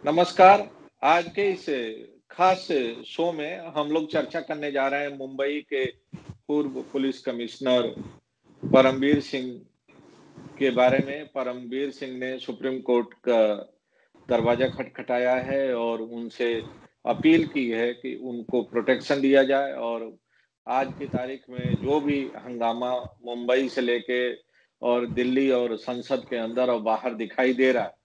नमस्कार। आज के इस खास शो में हम लोग चर्चा करने जा रहे हैं मुंबई के पूर्व पुलिस कमिश्नर परमबीर सिंह के बारे में। परमबीर सिंह ने सुप्रीम कोर्ट का दरवाजा खटखटाया है और उनसे अपील की है कि उनको प्रोटेक्शन दिया जाए। और आज की तारीख में जो भी हंगामा मुंबई से लेके और दिल्ली और संसद के अंदर और बाहर दिखाई दे रहा है,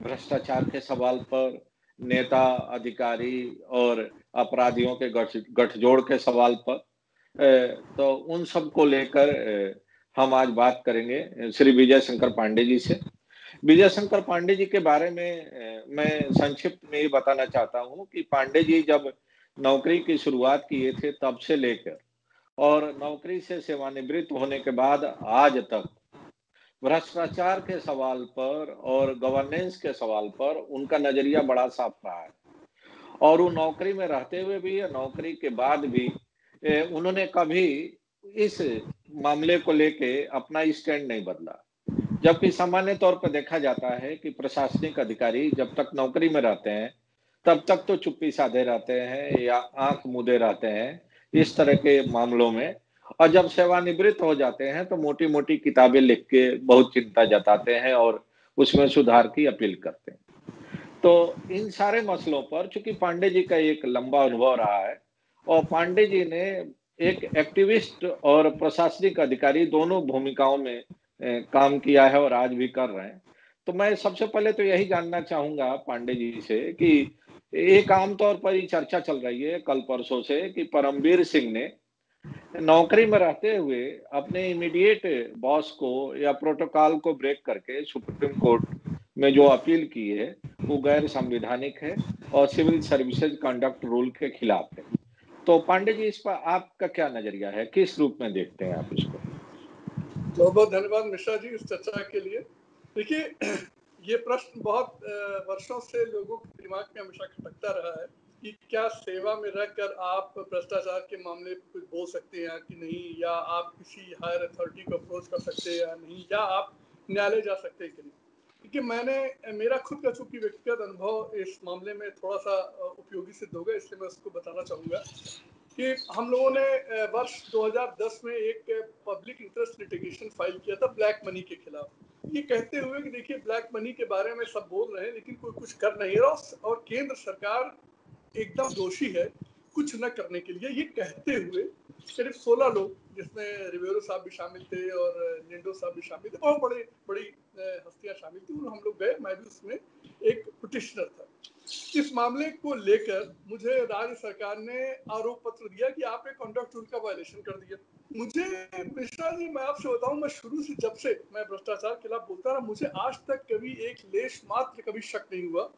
भ्रष्टाचार के सवाल पर, नेता, अधिकारी और अपराधियों के गठजोड़ के सवाल पर, तो उन सब को लेकर हम आज बात करेंगे श्री विजय शंकर पांडे जी से। विजय शंकर पांडे जी के बारे में मैं संक्षिप्त में ये बताना चाहता हूँ कि पांडे जी जब नौकरी की शुरुआत किए थे तब से लेकर और नौकरी से सेवानिवृत्त होने के बाद आज तक भ्रष्टाचार के सवाल पर और गवर्नेंस के सवाल पर उनका नजरिया बड़ा साफ रहा है। और वो नौकरी में रहते हुए भी या नौकरी के बाद भी उन्होंने कभी इस मामले को लेके अपना स्टैंड नहीं बदला। जबकि सामान्य तौर पर देखा जाता है कि प्रशासनिक अधिकारी जब तक नौकरी में रहते हैं तब तक तो चुप्पी साधे रहते हैं या आंख मूंदे रहते हैं इस तरह के मामलों में, और जब सेवानिवृत्त हो जाते हैं तो मोटी मोटी किताबें लिख के बहुत चिंता जताते हैं और उसमें सुधार की अपील करते हैं। तो इन सारे मसलों पर चूंकि पांडे जी का एक लंबा अनुभव रहा है और पांडे जी ने एक एक्टिविस्ट और प्रशासनिक अधिकारी दोनों भूमिकाओं में काम किया है और आज भी कर रहे हैं। तो मैं सबसे पहले तो यही जानना चाहूंगा पांडे जी से कि एक आमतौर पर ये चर्चा चल रही है कल परसों से कि परमबीर सिंह ने नौकरी में रहते हुए अपने इमीडिएट बॉस को या प्रोटोकॉल को ब्रेक करके सुप्रीम कोर्ट में जो अपील की है वो गैर संवैधानिक है और सिविल सर्विसेज कंडक्ट रूल के खिलाफ है। तो पांडे जी, इस पर आपका क्या नजरिया है, किस रूप में देखते हैं आप इसको? बहुत बहुत धन्यवाद मिश्रा जी इस चर्चा के लिए। देखिए, ये प्रश्न बहुत वर्षों से लोगों के दिमाग में हमेशा खटकता रहा है कि क्या सेवा में रहकर आप भ्रष्टाचार के मामले पर कुछ बोल सकते हैं कि नहीं, या आप किसी हायर अथॉरिटी को अप्रोच कर सकते हैं या नहीं, या आप न्यायालय जा सकते हैं कि नहीं। क्योंकि मेरा खुद का चूंकि व्यक्तिगत अनुभव इस मामले में थोड़ा सा उपयोगी सिद्ध होगा, इसलिए मैं उसको बताना चाहूँगा कि हम लोगों ने वर्ष 2010 में एक पब्लिक इंटरेस्ट लिटिगेशन फाइल किया था ब्लैक मनी के खिलाफ, ये कहते हुए कि देखिए ब्लैक मनी के बारे में सब बोल रहे हैं लेकिन कोई कुछ कर नहीं रहा और केंद्र सरकार एकदम दोषी है कुछ न करने के लिए। ये कहते हुए करीब 16 लोग, जिसमें रिवेरो साहब भी शामिल थे और लिंडो साहब भी शामिल थे, बहुत बड़ी हस्तियां शामिल थी, हम लोग गए, मैं भी उसमें एक पिटिशनर था। इस मामले को लेकर मुझे राज्य सरकार ने आरोप पत्र दिया कि आपने कॉन्डक्ट रूल का वायलेशन कर दिया। मुझे मिश्रा जी, मैं आपसे बताऊं, मैं शुरू से जब से मैं भ्रष्टाचार के खिलाफ बोलता रहा, मुझे आज तक कभी एक लेश मात्र कभी शक नहीं हुआ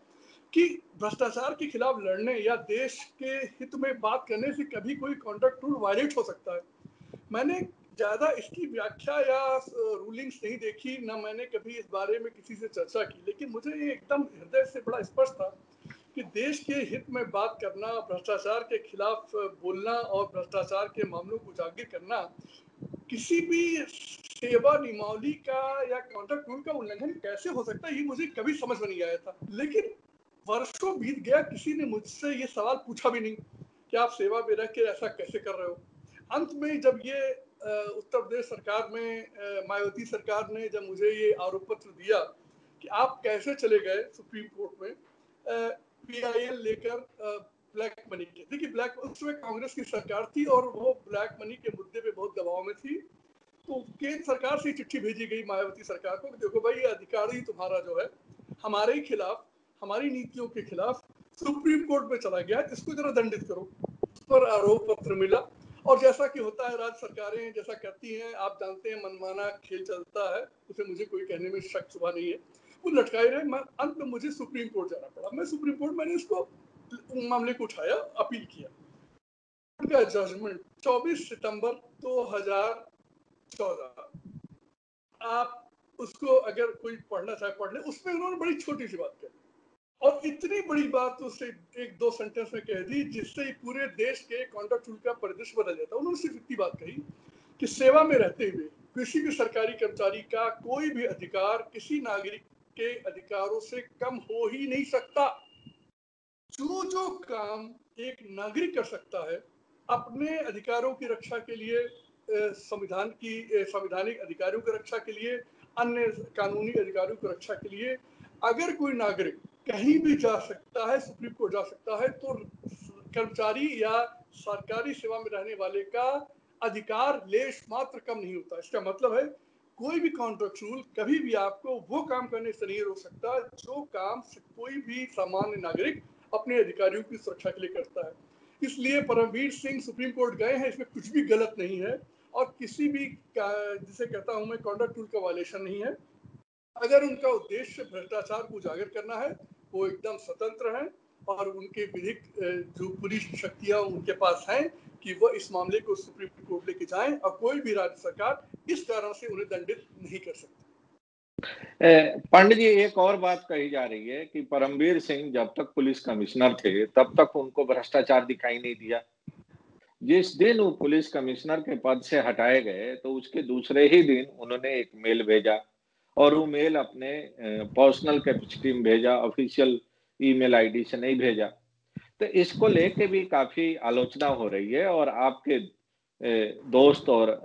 कि भ्रष्टाचार के खिलाफ लड़ने या देश के हित में बात करने से कभी कोई कॉन्डक्ट रूल वायलेट हो सकता है। मैंने ज्यादा इसकी व्याख्या या रूलिंग्स नहीं देखी, ना मैंने कभी इस बारे में किसी से चर्चा की, लेकिन मुझे ये एकदम हृदय से बड़ा स्पष्ट था कि देश के हित में बात करना, भ्रष्टाचार के खिलाफ बोलना और भ्रष्टाचार के मामलों को उजागर करना किसी भी सेवा नियमावली का या कॉन्ट्रैक्ट रूल का उल्लंघन कैसे हो सकता है, ये मुझे कभी समझ में नहीं आया था। लेकिन वर्षों बीत गया, किसी ने मुझसे ये सवाल पूछा भी नहीं कि आप सेवा में रह के ऐसा कैसे कर रहे हो। अंत में जब ये उत्तर प्रदेश सरकार में मायावती सरकार ने जब मुझे ये आरोप पत्र दिया कि आप कैसे चले गए सुप्रीम कोर्ट में PIL लेकर ब्लैक मनी के, देखिए ब्लैक, उसमें कांग्रेस की सरकार थी और वो ब्लैक मनी के मुद्दे पे बहुत दबाव में थी, तो केंद्र सरकार से चिट्ठी भेजी गई मायावती सरकार को कि देखो भाई, ये अधिकारी तुम्हारा जो है हमारे ही खिलाफ, हमारी नीतियों के खिलाफ सुप्रीम कोर्ट में चला गया, इसको जरा दंडित करो। उस पर आरोप पत्र मिला और जैसा कि होता है राज्य सरकारें जैसा करती हैं, आप जानते हैं, मनमाना खेल चलता है, उसे मुझे कोई कहने में शक शुबा नहीं है, वो लटकाए रहे। मैं अंत में मुझे सुप्रीम कोर्ट जाना पड़ा। मैं सुप्रीम कोर्ट, मैंने इसको मामले को उठाया, अपील किया। का जजमेंट 24 सितंबर 2014, आप उसको अगर कोई पढ़ना चाहे पढ़ ले। उसमें उन्होंने बड़ी छोटी सी बात कही और इतनी बड़ी बात उससे एक दो सेंटेंस में कह दी जिससे पूरे देश के कॉन्डक्ट रूल का परिदृश्य बदल जाता। उन्होंने सिर्फ इतनी बात कही कि सेवा में रहते हुए किसी भी सरकारी कर्मचारी का कोई भी अधिकार किसी नागरिक के अधिकारों से कम हो ही नहीं सकता। जो काम एक नागरिक कर सकता है अपने अधिकारों की रक्षा के लिए, संवैधानिक अधिकारों की रक्षा के लिए, अन्य कानूनी अधिकारों की रक्षा के लिए, अगर कोई नागरिक कहीं भी जा सकता है, सुप्रीम कोर्ट जा सकता है, तो कर्मचारी या सरकारी सेवा में रहने वाले का अधिकार लेश मात्र कम नहीं होता। इसका मतलब है कोई भी कॉन्ट्रेक्चुअल कभी भी आपको वो काम करने से नहीं रोक सकता जो काम कोई भी सामान्य नागरिक अपने अधिकारियों की सुरक्षा के लिए करता है। इसलिए परमवीर सिंह सुप्रीम कोर्ट गए हैं, इसमें कुछ भी गलत नहीं है और किसी भी जिसे कहता हूं मैं कॉन्डक्ट रूल का वायलेशन नहीं है। अगर उनका उद्देश्य भ्रष्टाचार को उजागर करना है, वो एकदम स्वतंत्र हैं और उनके विधिक जो पूरी शक्तियां उनके पास हैं कि वो इस मामले को सुप्रीम कोर्ट लेके जाएं और कोई भी राज्य सरकार इस कारण से उन्हें दंडित नहीं कर सकती। पंडित जी, एक और बात कही जा रही है कि परमवीर सिंह जब तक पुलिस कमिश्नर थे तब तक उनको भ्रष्टाचार दिखाई नहीं दिया। जिस दिन वो पुलिस कमिश्नर के पद से हटाए गए तो उसके दूसरे ही दिन उन्होंने एक मेल भेजा और वो मेल अपने पर्सनल कैपेसिटी में भेजा, ऑफिशियल ईमेल आईडी से नहीं भेजा। तो इसको लेके भी काफी आलोचना हो रही है और आपके दोस्त और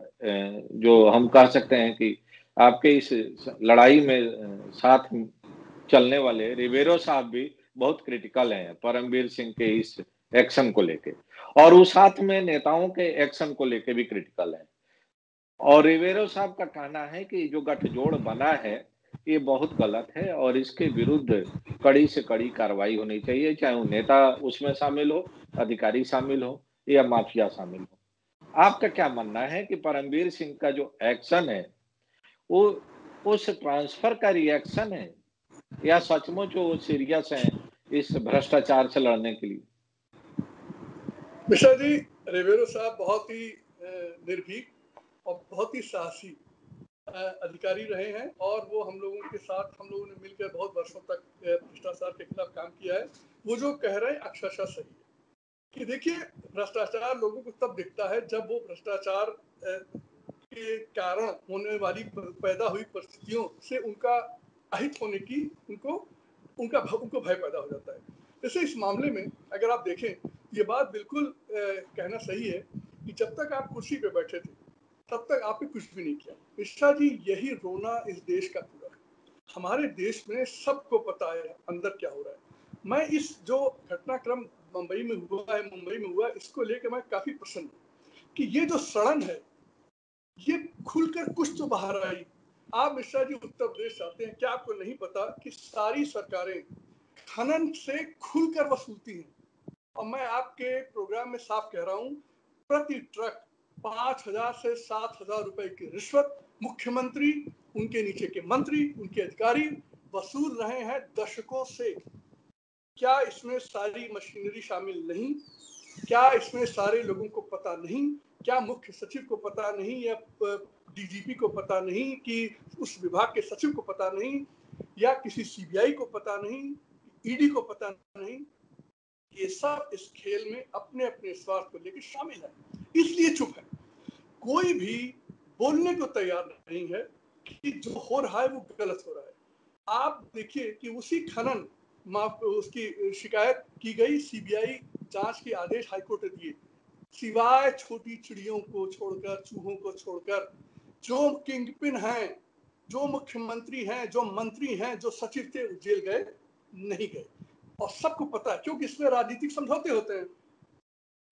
जो हम कह सकते हैं कि आपके इस लड़ाई में साथ चलने वाले रिवेरो साहब भी बहुत क्रिटिकल हैं परमवीर सिंह के इस एक्शन को लेके, और वो साथ में नेताओं के एक्शन को लेके भी क्रिटिकल है। और रिवेरो साहब का कहना है कि जो गठजोड़ बना है ये बहुत गलत है और इसके विरुद्ध कड़ी से कड़ी कार्रवाई होनी चाहिए, चाहे वो नेता उसमें शामिल हो, अधिकारी शामिल हो या माफिया शामिल हो। आपका क्या मानना है कि परमवीर सिंह का जो एक्शन है वो उस ट्रांसफर का रिएक्शन है या सचमुच वो सीरियस है इस भ्रष्टाचार से लड़ने के लिए? मिश्रा जी, रिवेरो साहब बहुत ही निर्भीक और बहुत ही साहसी अधिकारी रहे हैं और वो हम लोगों के साथ, हम लोगों ने मिलकर बहुत वर्षों तक भ्रष्टाचार के खिलाफ काम किया है। वो जो कह रहे हैं अक्षरशः सही है कि देखिए, भ्रष्टाचार लोगों को तब दिखता है जब वो भ्रष्टाचार के कारण होने वाली पैदा हुई परिस्थितियों से उनका अहित होने की उनको भय पैदा हो जाता है। जैसे इस मामले में अगर आप देखें, ये बात बिल्कुल कहना सही है कि जब तक आप कुर्सी पे बैठे थे तब तक आपने कुछ भी नहीं किया। मिश्रा जी, यही रोना इस देश का पूरा है। हमारे देश में सबको पता है अंदर क्या हो रहा है। मैं इस जो घटनाक्रम मुंबई में हुआ, इसको लेकर मैं काफी प्रसन्न हूँ कि ये जो सड़न है ये खुलकर कुछ तो बाहर आई। आप मिश्रा जी उत्तर प्रदेश आते हैं, क्या आपको नहीं पता कि सारी सरकारें खनन से खुलकर वसूलती हैं? और मैं आपके प्रोग्राम में साफ कह रहा हूं, प्रति ट्रक 5,000 से 7,000 रुपए की रिश्वत मुख्यमंत्री, उनके नीचे के मंत्री, उनके अधिकारी वसूल रहे हैं दशकों से। क्या इसमें सारी मशीनरी शामिल नहीं? क्या इसमें सारे लोगों को पता नहीं? क्या मुख्य सचिव को पता नहीं या डीजीपी को पता नहीं कि उस विभाग के सचिव को पता नहीं या किसी सीबीआई को पता नहीं, ईडी को पता नहीं? ये सब इस खेल में अपने अपने स्वार्थ को लेकर शामिल है, इसलिए चुप है। कोई भी बोलने को तैयार नहीं है कि जो हो रहा है वो गलत हो रहा है। आप देखिए कि उसी खनन उसकी शिकायत की गई, सीबीआई जांच के आदेश हाईकोर्ट ने दिए, सिवाय छोटी चिड़ियों को छोड़कर, चूहों को छोड़कर, जो किंगपिन हैं, जो मुख्यमंत्री हैं, जो मंत्री हैं, जो सचिव थे, जेल गए नहीं गए। और सबको पता है क्योंकि इसमें राजनीतिक समझौते होते हैं।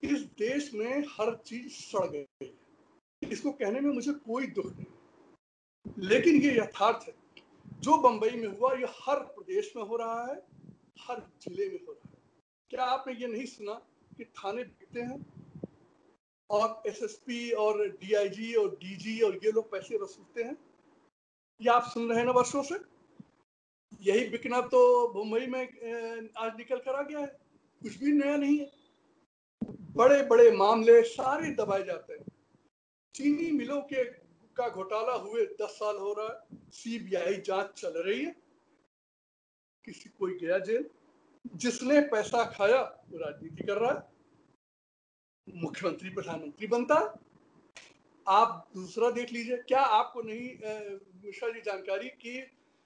इस देश में हर चीज सड़ गई, इसको कहने में मुझे कोई दुख नहीं, लेकिन ये यथार्थ है। जो बंबई में हुआ ये हर प्रदेश में हो रहा है, हर जिले में हो रहा है। क्या आपने ये नहीं सुना कि थाने बिकते हैं और एसएसपी और डीआईजी और डीजी और ये लोग पैसे वसूलते हैं? ये आप सुन रहे हैं ना वर्षों से। यही बिकना तो मुंबई में आज निकल कर आ गया है, कुछ भी नया नहीं है। बड़े बड़े मामले सारे दबाए जाते हैं। चीनी मिलों के का घोटाला हुए 10 साल हो रहा है, सीबीआई जांच चल रही है, किसी कोई गया जेल? जिसने पैसा खाया वो राजनीति कर रहा है, मुख्यमंत्री प्रधानमंत्री बनता है। आप दूसरा देख लीजिए, क्या आपको नहीं मिश्रा जी जानकारी कि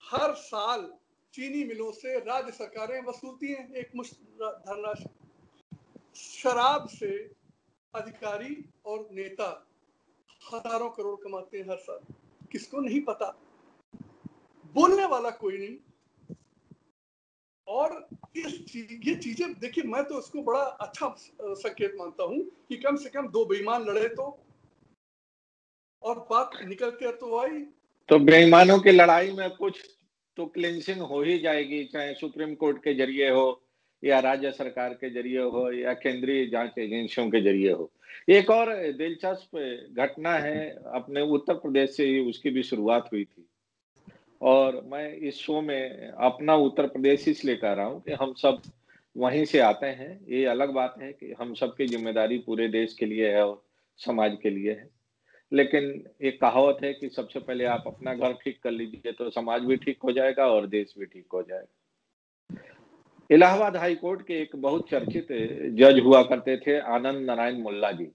हर साल चीनी मिलों से राज्य सरकारें वसूलती हैं एक मुश्त धनराशि। शराब से अधिकारी और नेता हजारों करोड़ कमाते हैं हर साल, किसको नहीं पता, बोलने वाला कोई नहीं। और ये चीजें देखिए, मैं तो इसको बड़ा अच्छा संकेत मानता हूं कि कम से कम दो बेईमान लड़े तो और बात निकल के तो आई। तो बेईमानों की लड़ाई में कुछ तो क्लिंचिंग हो ही जाएगी, चाहे सुप्रीम कोर्ट के जरिए हो या राज्य सरकार के जरिए हो या केंद्रीय जांच एजेंसियों के जरिए हो। एक और दिलचस्प घटना है, अपने उत्तर प्रदेश से ही उसकी भी शुरुआत हुई थी। और मैं इस शो में अपना उत्तर प्रदेश इसलिए कह रहा हूँ कि हम सब वहीं से आते हैं। ये अलग बात है कि हम सबकी जिम्मेदारी पूरे देश के लिए है और समाज के लिए है, लेकिन एक कहावत है कि सबसे पहले आप अपना घर ठीक कर लीजिए तो समाज भी ठीक हो जाएगा और देश भी ठीक हो जाएगा। इलाहाबाद हाई कोर्ट के एक बहुत चर्चित जज हुआ करते थे आनंद नारायण मुल्ला जी।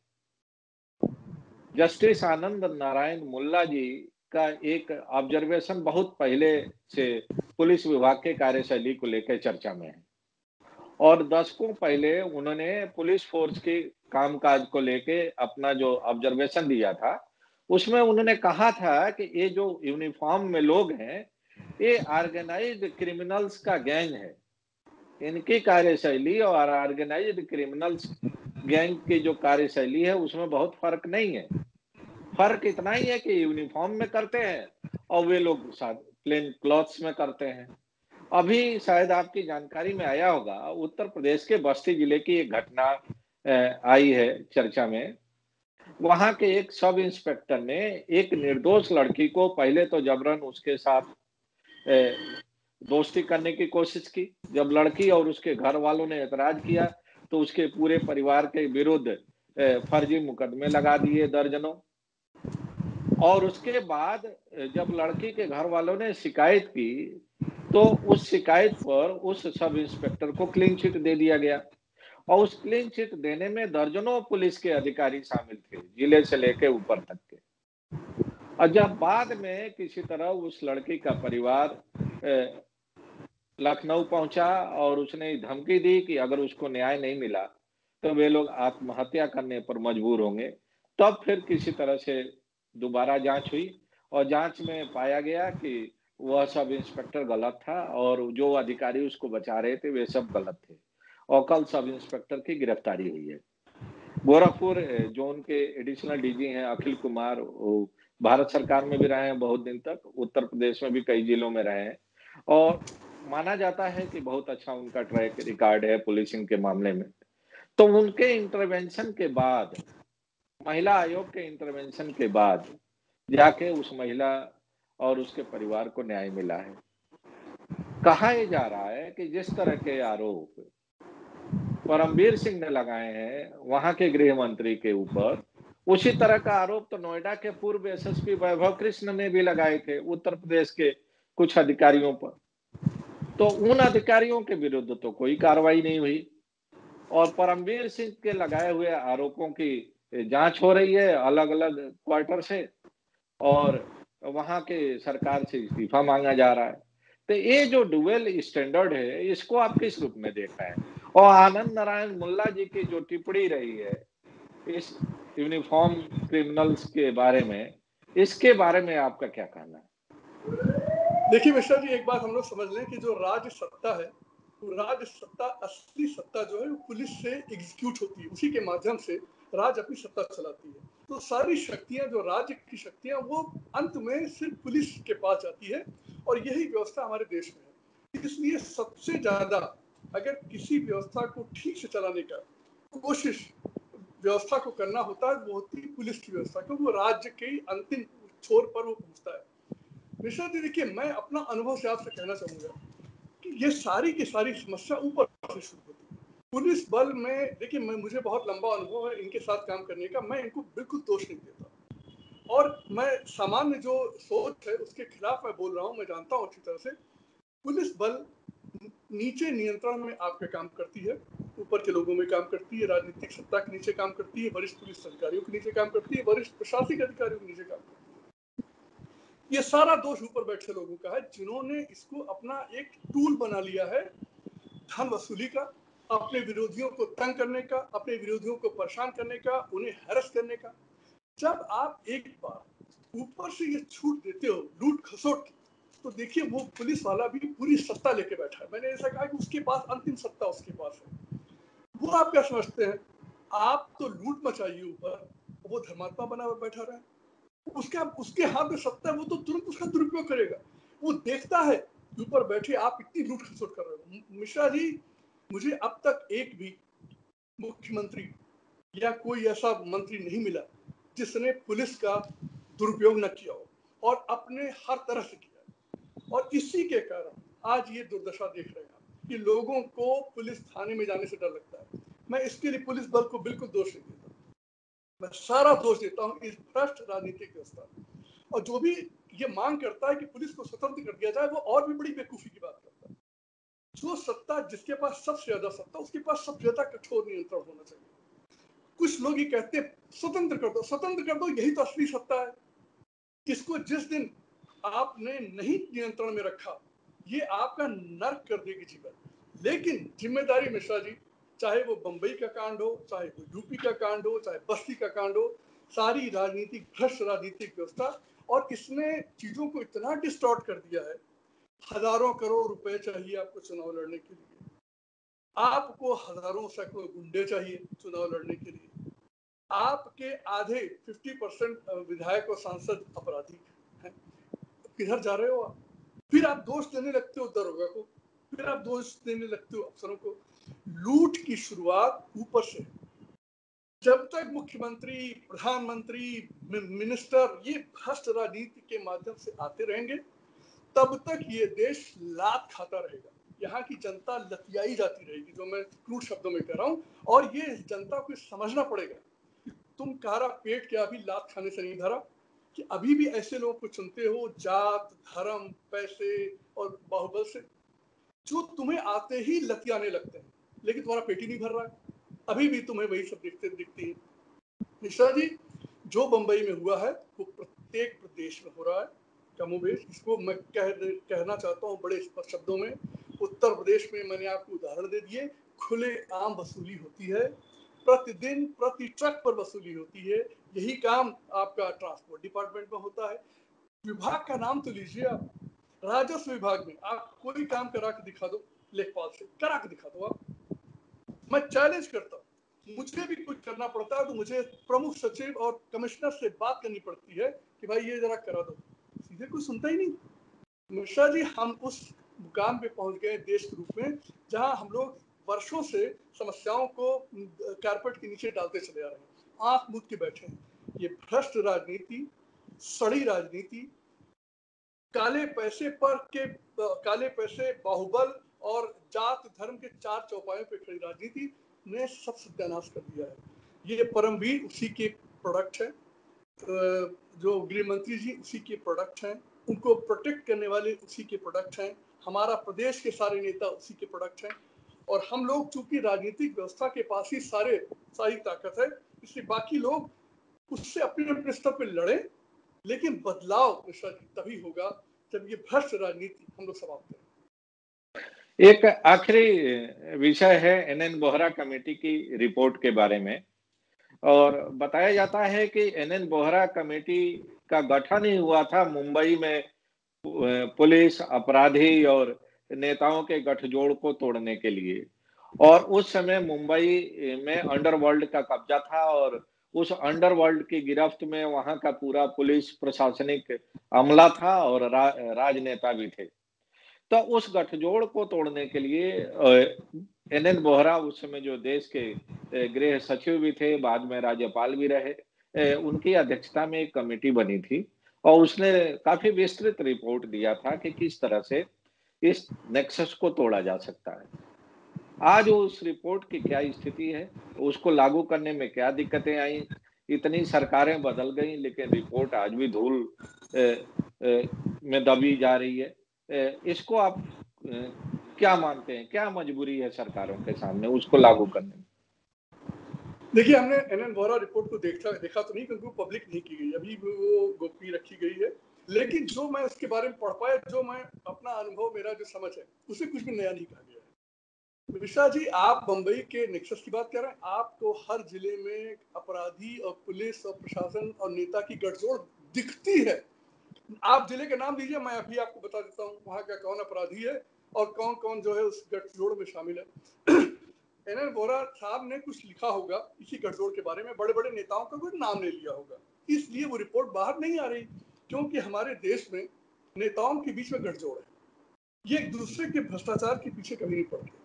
जस्टिस आनंद नारायण मुल्ला जी का एक ऑब्जर्वेशन बहुत पहले से पुलिस विभाग के कार्यशैली को लेकर चर्चा में है, और दशकों पहले उन्होंने पुलिस फोर्स के कामकाज को लेके अपना जो ऑब्जर्वेशन दिया था, उसमें उन्होंने कहा था कि ये जो यूनिफॉर्म में लोग हैं, ये ऑर्गेनाइज्ड क्रिमिनल्स का गैंग है। इनकी कार्यशैली और ऑर्गेनाइज्ड क्रिमिनल्स गैंग की जो कार्यशैली है उसमें बहुत फर्क नहीं है। फर्क इतना ही है कि यूनिफॉर्म में करते हैं और वे लोग प्लेन क्लॉथ्स में करते हैं। अभी शायद आपकी जानकारी में आया होगा, उत्तर प्रदेश के बस्ती जिले की एक घटना आई है चर्चा में। वहां के एक सब इंस्पेक्टर ने एक निर्दोष लड़की को पहले तो जबरन उसके साथ दोस्ती करने की कोशिश की। जब लड़की और उसके घर वालों ने एतराज किया तो उसके पूरे परिवार के विरुद्ध फर्जी मुकदमे लगा दिए दर्जनों। और उसके बाद जब लड़की के घर वालों ने शिकायत की तो उस शिकायत पर उस सब इंस्पेक्टर को क्लीन चिट दे दिया गया, और उस क्लीन चिट देने में दर्जनों पुलिस के अधिकारी शामिल थे, जिले से लेकर ऊपर तक के। और जब बाद में किसी तरह उस लड़की का परिवार लखनऊ पहुंचा और उसने धमकी दी कि अगर उसको न्याय नहीं मिला तो वे लोग आत्महत्या करने पर मजबूर होंगे, तब फिर किसी तरह से दोबारा जांच हुई और जांच में पाया गया कि वह सब इंस्पेक्टर गलत था और जो अधिकारी उसको बचा रहे थे वे सब गलत थे, और कल सब इंस्पेक्टर की गिरफ्तारी हुई है। गोरखपुर जोन के एडिशनल डीजी हैं अखिल कुमार, भारत सरकार में भी रहे हैं बहुत दिन तक, उत्तर प्रदेश में भी कई जिलों में रहे हैं, और माना जाता है कि बहुत अच्छा उनका ट्रैक रिकॉर्ड है पुलिसिंग के मामले में। तो उनके इंटरवेंशन के बाद, महिला आयोग के इंटरवेंशन के बाद जाके उस महिला और उसके परिवार को न्याय मिला है। कहा यह जा रहा है कि जिस तरह के आरोप परमबीर सिंह ने लगाए हैं वहां के गृह मंत्री के ऊपर, उसी तरह का आरोप तो नोएडा के पूर्व एसएसपी वैभव कृष्ण ने भी लगाए थे उत्तर प्रदेश के कुछ अधिकारियों पर। तो उन अधिकारियों के विरुद्ध तो कोई कार्रवाई नहीं हुई, और परमबीर सिंह के लगाए हुए आरोपों की जांच हो रही है अलग अलग क्वार्टर से, और वहां के सरकार से इस्तीफा मांगा जा रहा है। तो ये जो डुअल स्टैंडर्ड है इसको आप किस रूप में देख रहे हैं? और आनंद नारायण मुल्ला जी की जो टिप्पणी रही है इस यूनिफॉर्म क्रिमिनल्स के बारे में, इसके बारे में आपका क्या कहना है? देखिए मिश्रा जी, एक बात हम लोग समझ लें कि जो राज्य सत्ता है, तो राज्य सत्ता, असली सत्ता जो है वो पुलिस से एग्जीक्यूट होती है, उसी के माध्यम से राज्य अपनी सत्ता चलाती है। तो सारी शक्तियां, जो राज्य की शक्तियां, वो अंत में सिर्फ पुलिस के पास जाती है, और यही व्यवस्था हमारे देश में है। इसलिए सबसे ज्यादा अगर किसी व्यवस्था को ठीक से चलाने का कोशिश व्यवस्था को करना होता है, वो होती है पुलिस की व्यवस्था, क्योंकि वो राज्य के अंतिम छोर पर वो पहुंचता है। मिश्रा जी देखिए, मैं अपना अनुभव से आपसे कहना चाहूंगा कि ये सारी की सारी समस्या ऊपर से शुरू होती है। पुलिस बल में देखिए, मुझे बहुत लंबा अनुभव है इनके साथ काम करने का, मैं इनको बिल्कुल दोष नहीं देता, और मैं सामान्य जो सोच है उसके खिलाफ मैं बोल रहा हूँ। मैं जानता हूँ अच्छी तरह से पुलिस बल नीचे नियंत्रण में आपके काम करती है, ऊपर के लोगों में काम करती है, राजनीतिक सत्ता के नीचे काम करती है, वरिष्ठ पुलिस अधिकारियों के नीचे काम करती है, वरिष्ठ प्रशासनिक अधिकारियों के नीचे काम करती है। ये सारा दोष ऊपर बैठे लोगों का है, जिन्होंने इसको अपना एक टूल बना लिया है धन वसूली का, अपने विरोधियों को तंग करने का, अपने विरोधियों को परेशान करने का, उन्हें हैरस करने का। जब आप एक बार ऊपर से ये छूट देते हो लूट खसोट की, तो देखिए वो पुलिस वाला भी पूरी सत्ता लेके बैठा है। मैंने ऐसा कहा कि उसके पास अंतिम सत्ता उसके पास है। वो आप क्या समझते हैं, आप तो लूट मचाइए ऊपर, वो धर्मात्मा बना हुआ बैठा रहे, उसके हाथ में सत्ता है, वो तो तुरंत उसका दुरुपयोग करेगा। वो देखता है ऊपर बैठे आप इतनी लूट खसोट कर रहे हो। मिश्रा जी, मुझे अब तक एक भी मुख्यमंत्री या कोई ऐसा मंत्री नहीं मिला जिसने पुलिस का दुरुपयोग न किया हो, और अपने हर तरह से किया। और इसी के कारण आज ये दुर्दशा देख रहे हैं आप कि लोगों को पुलिस थाने में जाने से डर लगता है। मैं इसके लिए पुलिस बल को बिल्कुल दोष नहीं देता, मैं सारा दोष देता हूँ इस भ्रष्ट राजनीतिक व्यवस्था। और जो भी ये मांग करता है कि पुलिस को स्वतंत्र कर दिया जाए, वो और भी बड़ी बेवकूफी की बात करता है। जो सत्ता, जिसके पास सबसे ज्यादा सत्ता, उसके पास सबसे ज्यादा कठोर नियंत्रण होना चाहिए। कुछ लोग ये कहते हैं स्वतंत्र कर दो, स्वतंत्र कर दो, यही तो असली सत्ता है। इसको जिस दिन आपने नहीं नियंत्रण में रखा, ये आपका नर्क कर देगी जीवन। लेकिन जिम्मेदारी मिश्रा जी, चाहे वो बंबई का कांड हो, चाहे वो यूपी का कांड हो, चाहे बस्ती का कांड हो, सारी राजनीतिक भ्रष्ट राजनीतिक व्यवस्था, और इसने चीजों को इतना डिस्टॉर्ट कर दिया है। हजारों करोड़ रुपए चाहिए आपको चुनाव लड़ने के लिए, आपको हजारों सैकड़ों गुंडे चाहिए चुनाव लड़ने के लिए, आपके आधे 50% विधायक और सांसद अपराधी हैं। किधर जा रहे हो आप? फिर आप दोष देने लगते हो दरोगा को, फिर आप दोष देने लगते हो अफसरों को। लूट की शुरुआत ऊपर से। जब तक मुख्यमंत्री, प्रधानमंत्री, मिनिस्टर ये भ्रष्ट राजनीति के माध्यम से आते रहेंगे, तब तक ये देश लात खाता रहेगा। यहाँ की जनता लतियाई जाती रहेगी, जो मैं क्रूर शब्दों में कह रहा हूँ। और ये जनता को समझना पड़ेगा कि तुम कारा पेट क्या अभी लात खाने से नहीं धरा, कि अभी भी ऐसे लोगों को चुनते हो जात, धर्म, पैसे और बाहुबल से, जो तुम्हें आते ही लतियाने लगते हैं, लेकिन तुम्हारा पेट ही नहीं भर रहा है। अभी भी तुम्हें वही सब दिखती है। मिश्रा जी, जो बंबई में हुआ है वो प्रत्येक प्रदेश में हो रहा है कमोबेश। इसको मैं कहना चाहता हूँ बड़े स्पष्ट शब्दों में। उत्तर प्रदेश में मैंने आपको उदाहरण दे दिए, खुले आम वसूली होती है, प्रतिदिन प्रति ट्रक पर वसूली होती है। यही काम आपका ट्रांसपोर्ट डिपार्टमेंट में होता है। विभाग का नाम तो लीजिए आप, राजस्व विभाग में आप कोई काम करा के दिखा दो, लेखपाल से करा के दिखा दो आप। मैं चैलेंज करता हूँ, मुझे भी कुछ करना पड़ता है तो मुझे प्रमुख सचिव और कमिश्नर से बात करनी पड़ती है कि भाई ये जरा करा दो, सीधे कोई सुनता ही नहीं। मिश्रा जी, हम उस मुकाम पे पहुंच गए देश के रूप में जहां हम लोग वर्षों से समस्याओं को कारपेट के नीचे डालते चले आ रहे हैं, आंख मूंद के बैठे हैं। ये भ्रष्ट राजनीति, सड़ी राजनीति, काले पैसे, बाहुबल और जात धर्म के चार चौपायों पे खड़ी राजनीति ने सब सत्यानाश कर दिया है। ये परमवीर उसी के प्रोडक्ट है, जो गृह मंत्री जी उसी के प्रोडक्ट हैं, उनको प्रोटेक्ट करने वाले उसी के प्रोडक्ट हैं, हमारा प्रदेश के सारे नेता उसी के प्रोडक्ट हैं। और हम लोग चूंकि राजनीतिक व्यवस्था के पास ही सारी ताकत है, इसलिए बाकी लोग उससे अपने अपने स्तर पर लड़े। लेकिन बदलाव तभी होगा जब ये भ्रष्ट राजनीति हम लोग समाप्त करें। एक आखिरी विषय है एनएन बोहरा कमेटी की रिपोर्ट के बारे में। और बताया जाता है कि एनएन बोहरा कमेटी का गठन ही हुआ था मुंबई में पुलिस, अपराधी और नेताओं के गठजोड़ को तोड़ने के लिए। और उस समय मुंबई में अंडरवर्ल्ड का कब्जा था और उस अंडरवर्ल्ड की गिरफ्त में वहां का पूरा पुलिस प्रशासनिक अमला था और राजनेता भी थे। तो उस गठजोड़ को तोड़ने के लिए एनएन बोहरा उस समय जो देश के गृह सचिव भी थे, बाद में राज्यपाल भी रहे, उनकी अध्यक्षता में एक कमेटी बनी थी और उसने काफी विस्तृत रिपोर्ट दिया था कि किस तरह से इस नेक्सस को तोड़ा जा सकता है। आज उस रिपोर्ट की क्या स्थिति है, उसको लागू करने में क्या दिक्कतें आई, इतनी सरकारें बदल गई लेकिन रिपोर्ट आज भी धूल में दबी जा रही है। इसको आप क्या मानते हैं, क्या मजबूरी है सरकारों के सामने उसको लागू करने में? देखिए, हमने एनएन बोहरा रिपोर्ट को देखा तो नहीं, क्योंकि वो पब्लिक नहीं की गई, अभी वो गोपनीय रखी गई है। लेकिन जो मैं उसके बारे में पढ़ पाया, जो मैं अपना अनुभव, मेरा जो समझ है, उसे कुछ भी नया नहीं कहा गया है। मिश्रा जी, आप बंबई के नेक्सस की बात कर रहे हैं। आपको हर जिले में अपराधी और पुलिस और प्रशासन और नेता की गठजोड़ दिखती है। आप जिले का नाम दीजिए, मैं अभी आपको बता देता हूँ वहाँ का कौन अपराधी है और कौन कौन जो है उस गठजोड़ में शामिल है। एनएन वोरा साहब ने कुछ लिखा होगा इसी गठजोड़ के बारे में, बड़े बड़े नेताओं का कोई नाम ले लिया होगा, इसलिए वो रिपोर्ट बाहर नहीं आ रही, क्योंकि हमारे देश में नेताओं के बीच में गठजोड़ है। ये एक दूसरे के भ्रष्टाचार के पीछे कभी नहीं पड़ते,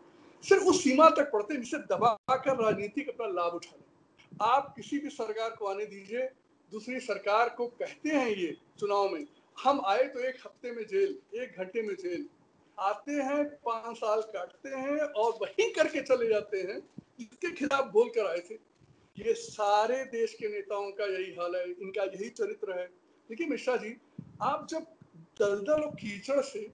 सिर्फ उस सीमा तक पड़ते हैं जिसे दबाकर राजनीतिक अपना लाभ उठा लें। आप किसी भी सरकार को आने दीजिए, दूसरी सरकार को कहते हैं ये चुनाव में, हम आए तो 1 हफ्ते में जेल, 1 घंटे में जेल, आते हैं 5 साल काटते हैं और वही करके चले जाते हैं जिसके खिलाफ बोल कर आए थे। ये सारे देश के नेताओं का यही हाल है, इनका यही चरित्र है। देखिए मिश्रा जी, आप जब दलदल और कीचड़ से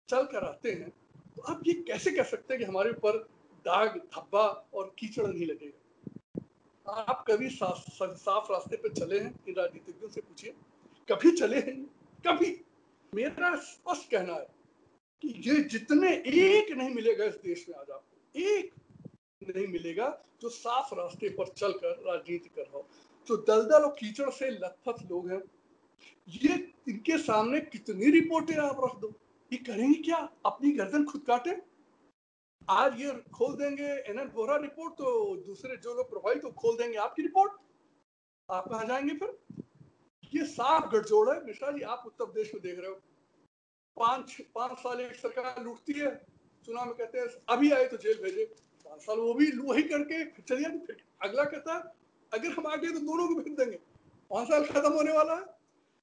चल कर आते हैं तो आप ये कैसे कह सकते हैं कि हमारे ऊपर दाग धब्बा और कीचड़ नहीं लगेगा? आप कभी साफ रास्ते पे चले हैं? इन राजनीतिज्ञों से पूछिए, कभी चले हैं? कभी? मेरा स्पष्ट कहना है कि ये जितने एक नहीं मिलेगा इस देश में, आज आपको एक नहीं मिलेगा जो साफ रास्ते पर चलकर राजनीति कर रहा हो। तो दलदल और कीचड़ से लथपथ लोग हैं, ये इनके सामने कितनी रिपोर्टें आप रख दो, ये करेंगे क्या? अपनी गर्दन खुद काटे। आज ये खोल देंगे एनएन वोरा रिपोर्ट, तो दूसरे जो लोग प्रभावित तो खोल देंगे आपकी रिपोर्ट, आप कहाँ जाएंगे फिर? ये साफ गठजोड़ है मिश्रा जी। आप उत्तर प्रदेश में देख रहे हो, 5 साल एक सरकार लूटती है, चुनाव में कहते हैं अभी आए तो जेल भेजे, 5 साल वो भी वही करके चलिए, फिर अगला कहता है अगर हम आ गए तो दोनों को भेज देंगे, 5 साल खत्म होने वाला है।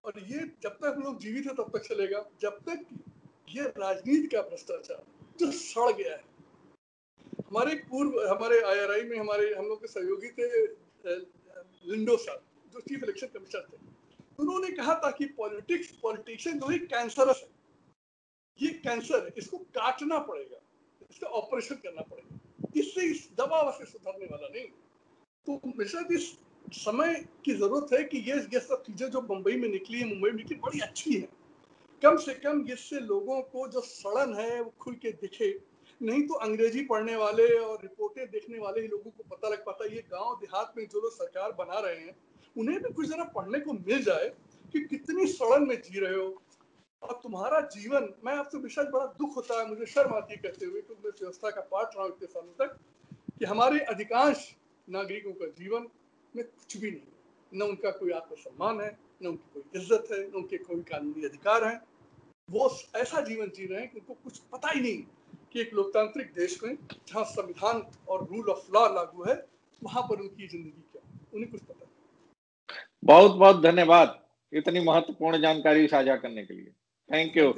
और ये जब तक हम लोग जीवित है तब तक चलेगा, जब तक ये राजनीति का भ्रष्टाचार जो सड़ गया है। हमारे IRI में हम लोग के सहयोगी थे लिंडो साहब, जो चीफ इलेक्शन कमिश्नर थे, उन्होंने कहा था कि पॉलिटिशियन जो है कैंसरस है, ये कैंसर है, इसको काटना पड़ेगा, इसका ऑपरेशन करना पड़ेगा, इससे इस दबाव से सुधरने वाला नहीं। तो मिश्रा जी, समय की जरूरत है कि ये सब चीजें जो मुंबई में निकली है, मुंबई में निकली, बड़ी अच्छी है। कम से कम इससे लोगों को जो सड़न है वो खुल के दिखे, नहीं तो अंग्रेजी पढ़ने वाले और रिपोर्टें देखने वाले ही लोगों को पता लग पाता है। ये गांव देहात में जो लोग सरकार बना रहे हैं उन्हें भी कुछ जरा पढ़ने को मिल जाए कि कितनी सड़न में जी रहे हो और तुम्हारा जीवन। मैं आपसे विशेष बड़ा दुख होता है, मुझे शर्म आती है कहते हुए, क्योंकि मैं व्यवस्था का पार्ट रहा हूं इतने सालों तक, कि हमारे अधिकांश नागरिकों का जीवन में कुछ भी नहीं, न उनका कोई आत्मसम्मान है, न उनकी कोई इज्जत है, न उनके कोई कानूनी अधिकार है। वो ऐसा जीवन जी रहे हैं कि उनको कुछ पता ही नहीं कि एक लोकतांत्रिक देश में जहाँ संविधान और रूल ऑफ लॉ लागू है, वहां पर उनकी जिंदगी क्या, उन्हें कुछ पता नहीं। बहुत बहुत धन्यवाद इतनी महत्वपूर्ण जानकारी साझा करने के लिए। Thank you.